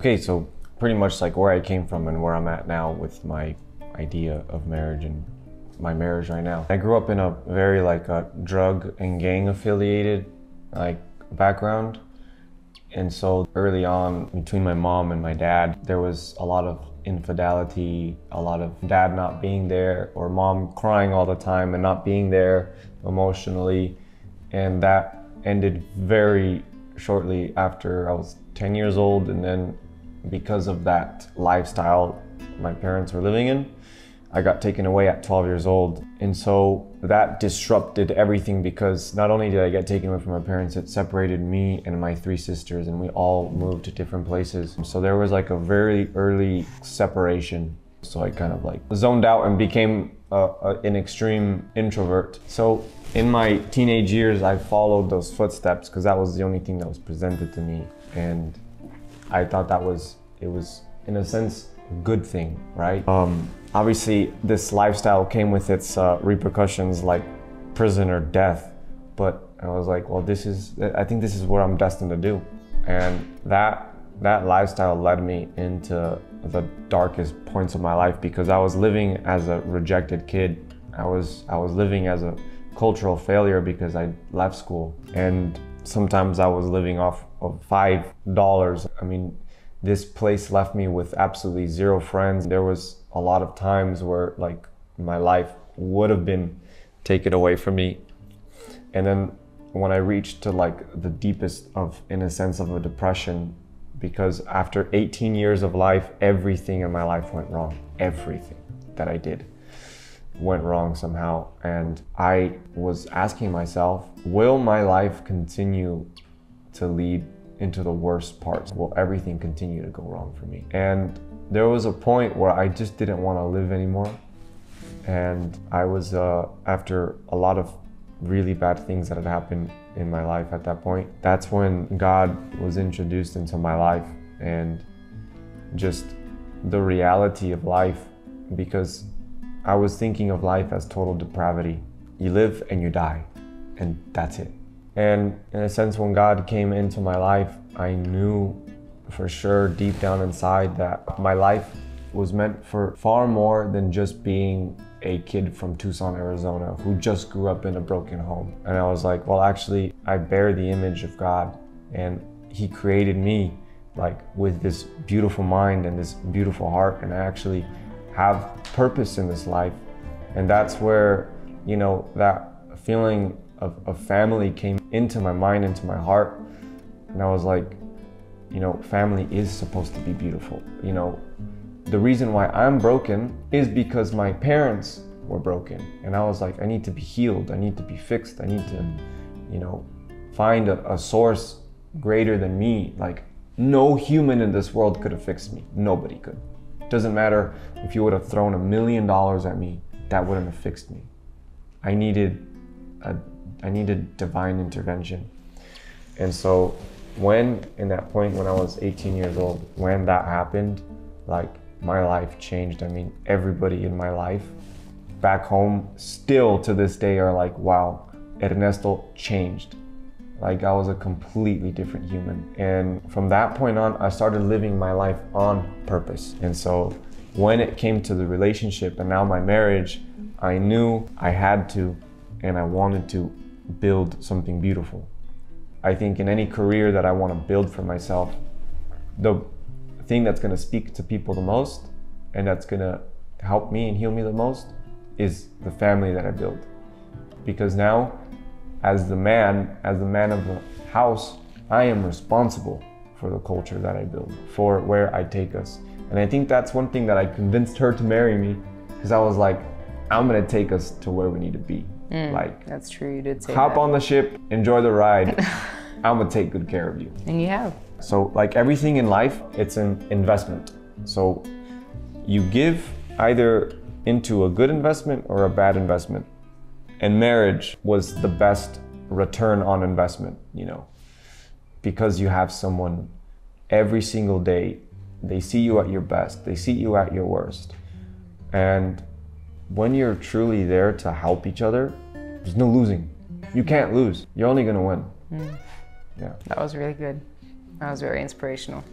Okay, so pretty much like where I came from and where I'm at now with my idea of marriage and my marriage right now. I grew up in a very like a drug and gang affiliated like background. And so early on between my mom and my dad, there was a lot of infidelity, a lot of dad not being there or mom crying all the time and not being there emotionally. And that ended very shortly after I was 10 years old. And then because of that lifestyle my parents were living in, I got taken away at 12 years old. And so that disrupted everything because not only did I get taken away from my parents, it separated me and my 3 sisters and we all moved to different places. So there was like a very early separation. So I kind of like zoned out and became an extreme introvert. So in my teenage years, I followed those footsteps because that was the only thing that was presented to me. And I thought it was in a sense, a good thing, right? Obviously, this lifestyle came with its repercussions like prison or death, but I was like, well, I think this is what I'm destined to do. And that lifestyle led me into the darkest points of my life because I was living as a rejected kid. I was living as a cultural failure because I left school. And sometimes I was living off of $5. I mean, this place left me with absolutely 0 friends. There was a lot of times where like my life would have been taken away from me. And then when I reached to like the deepest of, in a sense of a depression, because after 18 years of life, everything in my life went wrong. Everything that I did went wrong somehow. And I was asking myself, will my life continue to lead into the worst parts? Will everything continue to go wrong for me? And there was a point where I just didn't want to live anymore. And I was, after a lot of really bad things that had happened in my life at that point, that's when God was introduced into my life and just the reality of life, because I was thinking of life as total depravity. You live and you die, and that's it. And in a sense, when God came into my life, I knew for sure deep down inside that my life was meant for far more than just being a kid from Tucson, Arizona, who just grew up in a broken home. And I was like, well, actually, I bear the image of God, and He created me like with this beautiful mind and this beautiful heart, and I actually have purpose in this life. And that's where, you know, that feeling of family came into my mind, into my heart. And I was like, you know, family is supposed to be beautiful. You know, the reason why I'm broken is because my parents were broken. And I was like, I need to be healed. I need to be fixed. I need to, you know, find a source greater than me. Like, no human in this world could have fixed me. Nobody could. Doesn't matter if you would have thrown $1 million at me, that wouldn't have fixed me. I needed divine intervention. And so in that point when I was 18 years old, when that happened, like my life changed. I mean, everybody in my life back home still to this day are like, wow, Ernesto changed. Like I was a completely different human. And from that point on, I started living my life on purpose. And so when it came to the relationship and now my marriage, I knew I had to, and I wanted to build something beautiful. I think in any career that I want to build for myself, the thing that's going to speak to people the most and that's going to help me and heal me the most is the family that I build. Because now, as the man of the house, I am responsible for the culture that I build, for where I take us. And I think that's one thing that I convinced her to marry me, because I was like, I'm going to take us to where we need to be. Like, that's true, you did say hop that. on the ship, enjoy the ride. I'm gonna take good care of you. And you have. So like everything in life, it's an investment. So you give either into a good investment or a bad investment. And marriage was the best return on investment, you know, because you have someone every single day. They see you at your best, they see you at your worst. And when you're truly there to help each other, there's no losing. You can't lose. You're only gonna win. Yeah. That was really good. That was very inspirational.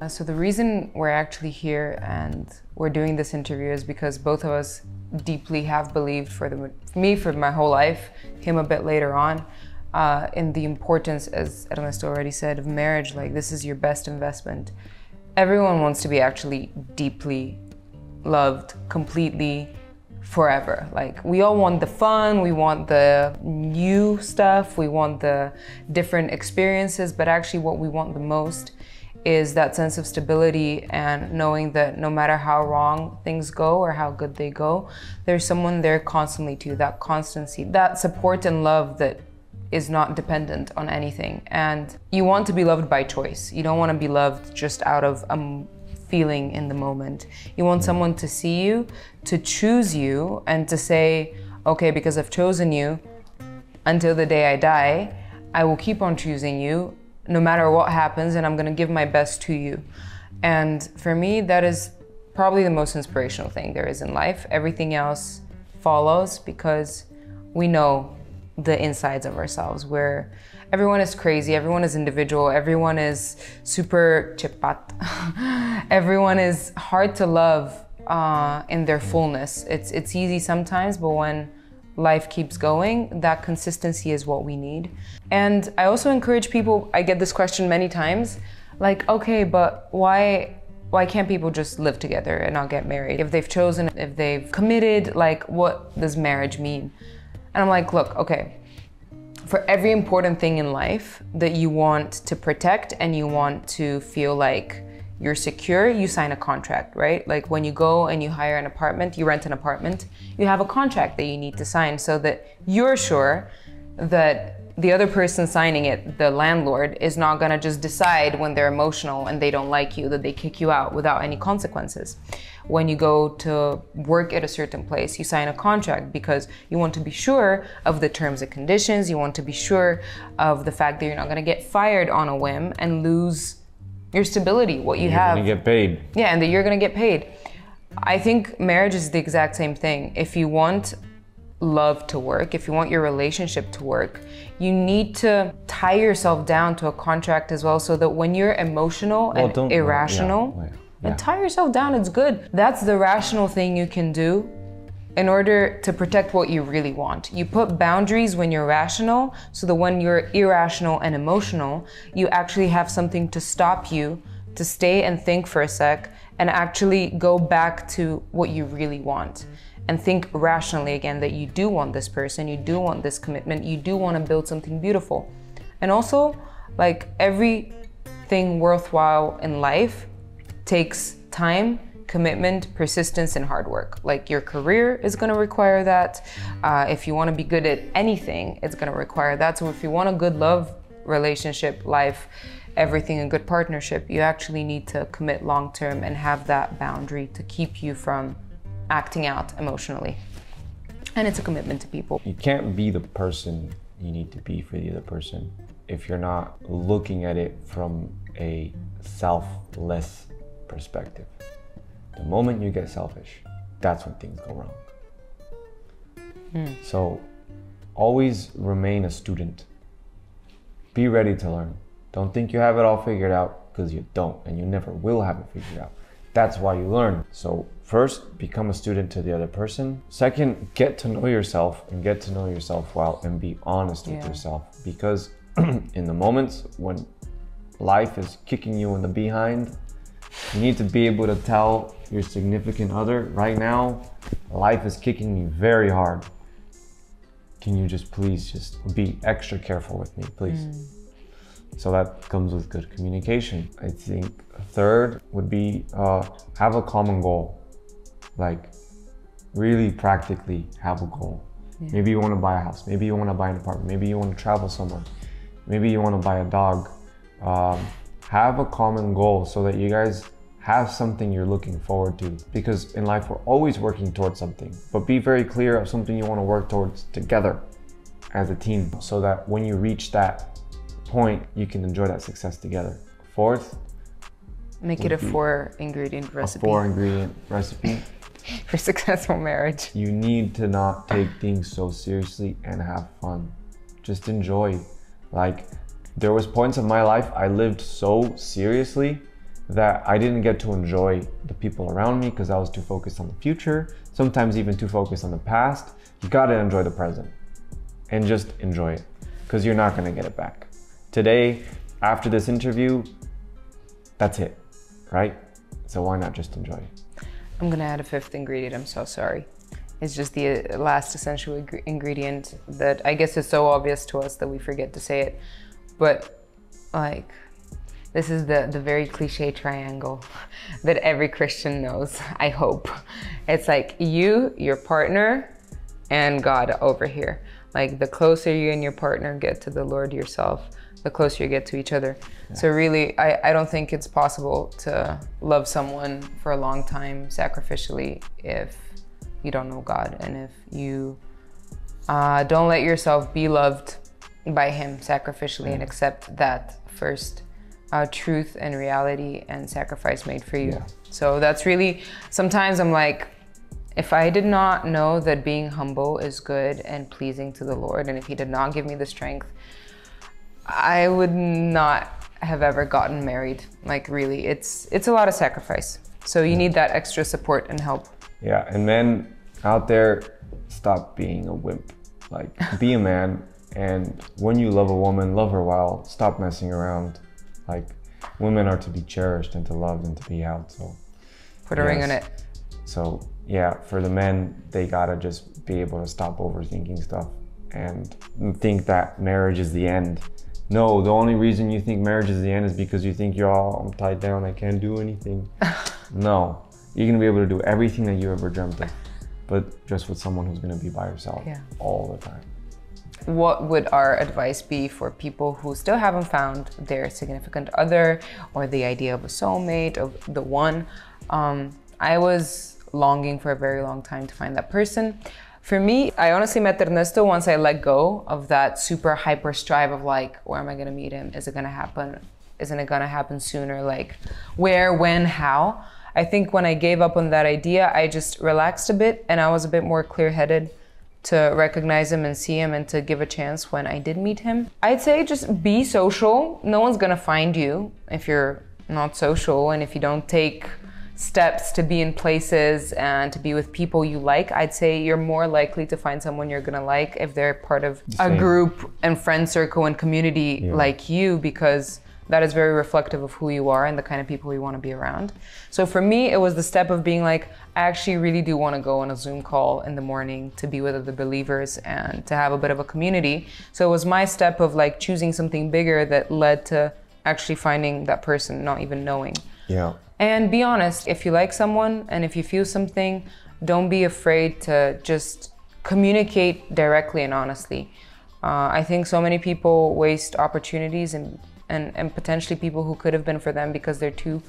So the reason we're actually here and we're doing this interview is because both of us deeply have believed, for me for my whole life, him a bit later on, in the importance, as Ernesto already said, of marriage. Like, this is your best investment. Everyone wants to be actually deeply loved, completely, forever. Like, we all want the fun, we want the new stuff, we want the different experiences, but actually what we want the most is that sense of stability and knowing that no matter how wrong things go or how good they go, there's someone there constantly too, that constancy, that support and love that is not dependent on anything. And you want to be loved by choice. You don't want to be loved just out of feeling in the moment. You want someone to see you, to choose you, and to say, okay, because I've chosen you, until the day I die, I will keep on choosing you no matter what happens, and I'm gonna give my best to you. And for me, that is probably the most inspirational thing there is in life. Everything else follows because we know the insides of ourselves, where everyone is crazy, everyone is individual, everyone is super cepat. Everyone is hard to love in their fullness. It's easy sometimes, but when life keeps going, that consistency is what we need. And I also encourage people, I get this question many times, like, okay, but why can't people just live together and not get married? If they've chosen, if they've committed, like, what does marriage mean? And I'm like, look, okay, for every important thing in life that you want to protect and you want to feel like you're secure, you sign a contract, right? Like, when you go and you hire an apartment, you rent an apartment, you have a contract that you need to sign so that you're sure that the other person signing it, the landlord, is not gonna just decide when they're emotional and they don't like you, that they kick you out without any consequences. When you go to work at a certain place, you sign a contract because you want to be sure of the terms and conditions, you want to be sure of the fact that you're not gonna get fired on a whim and lose your stability, what you have. You're gonna get paid. Yeah, and that you're gonna get paid. I think marriage is the exact same thing. If you want love to work, if you want your relationship to work, you need to tie yourself down to a contract as well, so that when you're emotional and irrational, and tie yourself down, it's good. That's the rational thing you can do in order to protect what you really want. You put boundaries when you're rational, so that when you're irrational and emotional, you actually have something to stop you, to stay and think for a sec, and actually go back to what you really want. And think rationally again that you do want this person, you do want this commitment, you do want to build something beautiful. And also, like, everything worthwhile in life takes time, commitment, persistence, and hard work. Like, your career is gonna require that. If you wanna be good at anything, it's gonna require that. So if you want a good love relationship, life, everything, a good partnership, you actually need to commit long-term and have that boundary to keep you from acting out emotionally. And it's a commitment to people. You can't be the person you need to be for the other person if you're not looking at it from a selfless perspective. The moment you get selfish, that's when things go wrong. So always remain a student. Be ready to learn. Don't think you have it all figured out, because you don't, and you never will have it figured out. That's why you learn. So first, become a student to the other person. Second, get to know yourself, and get to know yourself well, and be honest with yourself. Because in the moments when life is kicking you in the behind, you need to be able to tell your significant other, right now, life is kicking me very hard. Can you just please just be extra careful with me, please? So that comes with good communication. I think third would be have a common goal. Like, really practically have a goal. Maybe you want to buy a house, maybe you want to buy an apartment, maybe you want to travel somewhere, maybe you want to buy a dog. Have a common goal so that you guys have something you're looking forward to, because in life we're always working towards something, but be very clear of something you want to work towards together as a team, so that when you reach that point, you can enjoy that success together. Fourth, make it a 4-ingredient recipe. A 4-ingredient recipe for successful marriage. You need to not take things so seriously and have fun. Just enjoy. Like, there was points of my life I lived so seriously that I didn't get to enjoy the people around me because I was too focused on the future, sometimes even too focused on the past. You gotta enjoy the present and just enjoy it because you're not gonna get it back. Today, after this interview, that's it, right? So why not just enjoy it? I'm gonna add a fifth ingredient, I'm so sorry. It's just the last essential ingredient that I guess is so obvious to us that we forget to say it. But like, this is the very cliche triangle that every Christian knows, I hope. It's like you, your partner, and God over here. Like the closer you and your partner get to the Lord yourself, the closer you get to each other. Yeah. So really, I don't think it's possible to love someone for a long time sacrificially if you don't know God, and if you don't let yourself be loved by Him sacrificially and accept that first truth and reality and sacrifice made for you. Yeah. So that's really, sometimes I'm like, if I did not know that being humble is good and pleasing to the Lord, and if He did not give me the strength, I would not have ever gotten married. Like really, it's a lot of sacrifice. So you need that extra support and help. Yeah, and men out there, stop being a wimp. Like, be a man, and when you love a woman, love her well. Stop messing around. Like, women are to be cherished and to love and to be held. So put a ring on it. So yeah, for the men, they gotta just be able to stop overthinking stuff and think that marriage is the end. No, the only reason you think marriage is the end is because you think I'm tied down, I can't do anything. No, you're gonna be able to do everything that you ever dreamt of, but just with someone who's gonna be by yourself all the time. What would our advice be for people who still haven't found their significant other or the idea of a soulmate, of the one? I was longing for a very long time to find that person. For me, I honestly met Ernesto once I let go of that super hyper strive of like, where am I gonna meet him? Is it gonna happen? Isn't it gonna happen sooner? Like, where, when, how? I think when I gave up on that idea, I just relaxed a bit and I was a bit more clear-headed to recognize him and see him and to give a chance when I did meet him. I'd say just be social. No one's gonna find you if you're not social, and if you don't take steps to be in places and to be with people you like, I'd say you're more likely to find someone you're gonna like if they're part of a group and friend circle and community like you, because that is very reflective of who you are and the kind of people you want to be around. So for me, it was the step of being like, I actually really do want to go on a Zoom call in the morning to be with other believers and to have a bit of a community. So it was my step of like choosing something bigger that led to actually finding that person, not even knowing. Yeah. And be honest, if you like someone and if you feel something, don't be afraid to just communicate directly and honestly. I think so many people waste opportunities and potentially people who could have been for them because they're too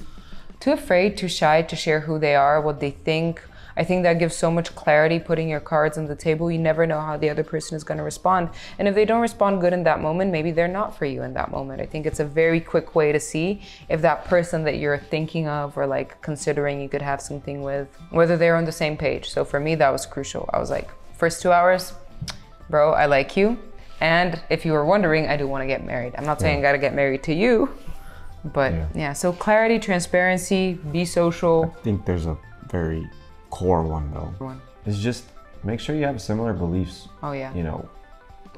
afraid, too shy to share who they are, what they think. I think that gives so much clarity, putting your cards on the table. You never know how the other person is going to respond. And if they don't respond good in that moment, maybe they're not for you in that moment. I think it's a very quick way to see if that person that you're thinking of or like considering you could have something with, whether they're on the same page. So for me, that was crucial. I was like, first 2 hours, bro, I like you. And if you were wondering, I do want to get married. I'm not saying I got to get married to you, but so clarity, transparency, be social. I think there's a very core one though. It's just make sure you have similar beliefs. Oh yeah. You know,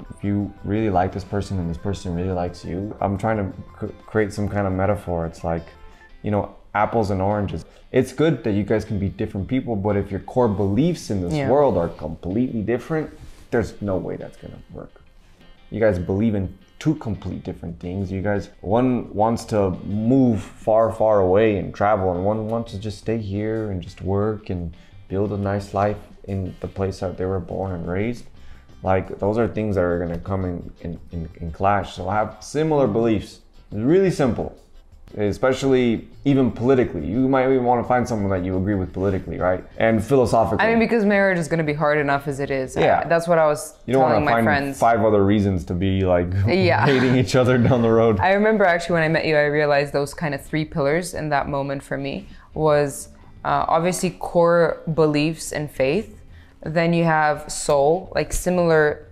if you really like this person and this person really likes you, I'm trying to create some kind of metaphor. It's like, you know, apples and oranges. It's good that you guys can be different people, but if your core beliefs in this world are completely different, there's no way that's gonna work. You guys believe in two complete different things. You guys, one wants to move far, far away and travel, and one wants to just stay here and just work and build a nice life in the place that they were born and raised. Like, those are things that are gonna come in clash. So have similar beliefs. It's really simple. Especially even politically. You might even want to find someone that you agree with politically, right? And philosophically. I mean, because marriage is going to be hard enough as it is. Yeah. That's what I was telling my friends. You don't want to find 5 other reasons to be like hating each other down the road. I remember actually when I met you, I realized those kind of 3 pillars in that moment for me was obviously core beliefs and faith. Then you have soul, like similar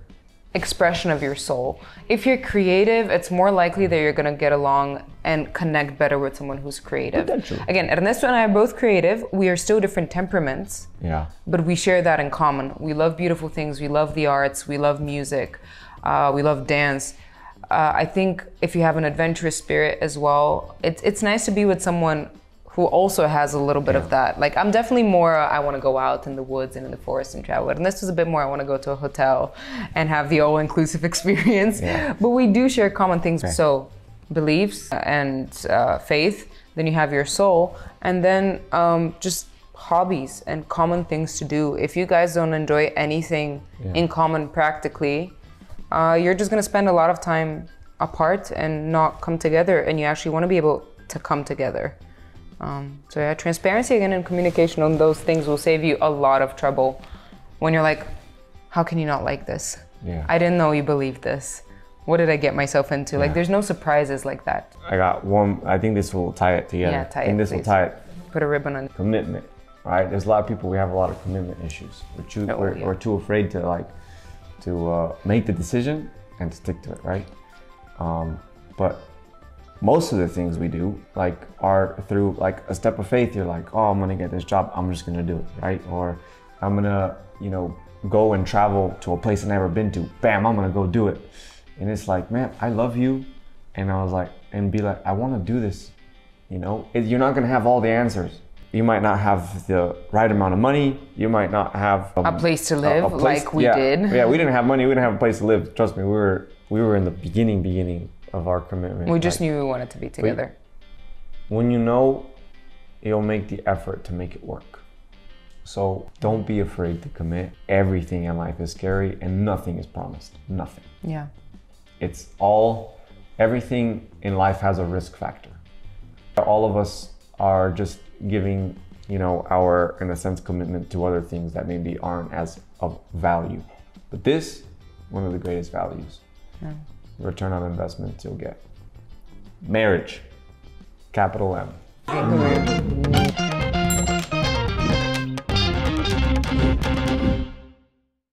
expression of your soul. If you're creative, it's more likely that you're gonna get along and connect better with someone who's creative. Again, Ernesto and I are both creative. We are still different temperaments. Yeah. But we share that in common. We love beautiful things. We love the arts. We love music. We love dance. I think if you have an adventurous spirit as well, it's nice to be with someone who also has a little bit of that. Like, I'm definitely more, I want to go out in the woods and in the forest and travel. And this is a bit more, I want to go to a hotel and have the all-inclusive experience. Yeah. But we do share common things. Okay. So, beliefs and faith, then you have your soul, and then just hobbies and common things to do. If you guys don't enjoy anything in common practically, you're just going to spend a lot of time apart and not come together, and you actually want to be able to come together. So yeah, transparency again and communication on those things will save you a lot of trouble when you're like, how can you not like this? Yeah. I didn't know you believed this. What did I get myself into? Like, there's no surprises like that. I got one, I think this will tie it together. Yeah, tie I think it, this will please. tie it. Put a ribbon on. Commitment, right? There's a lot of people, we have a lot of commitment issues. We're too afraid to make the decision and to stick to it, right? But most of the things we do like are through like a step of faith. You're like, oh, I'm gonna get this job, I'm just gonna do it, right? Or I'm gonna, go and travel to a place I've never been to. Bam, I'm gonna go do it. And it's like, man, I love you. And I was like, and be like, I wanna do this, You're not gonna have all the answers. You might not have the right amount of money. You might not have a place to live like we did. Yeah, we didn't have money, we didn't have a place to live. Trust me, we were in the beginning of our commitment. We just knew we wanted to be together. When you know, you'll make the effort to make it work. So don't be afraid to commit. Everything in life is scary and nothing is promised. Nothing. Yeah. Everything in life has a risk factor. All of us are just giving, our, in a sense, commitment to other things that maybe aren't as of value. But this, one of the greatest values. Yeah. Return on investment you'll get. Marriage, capital M.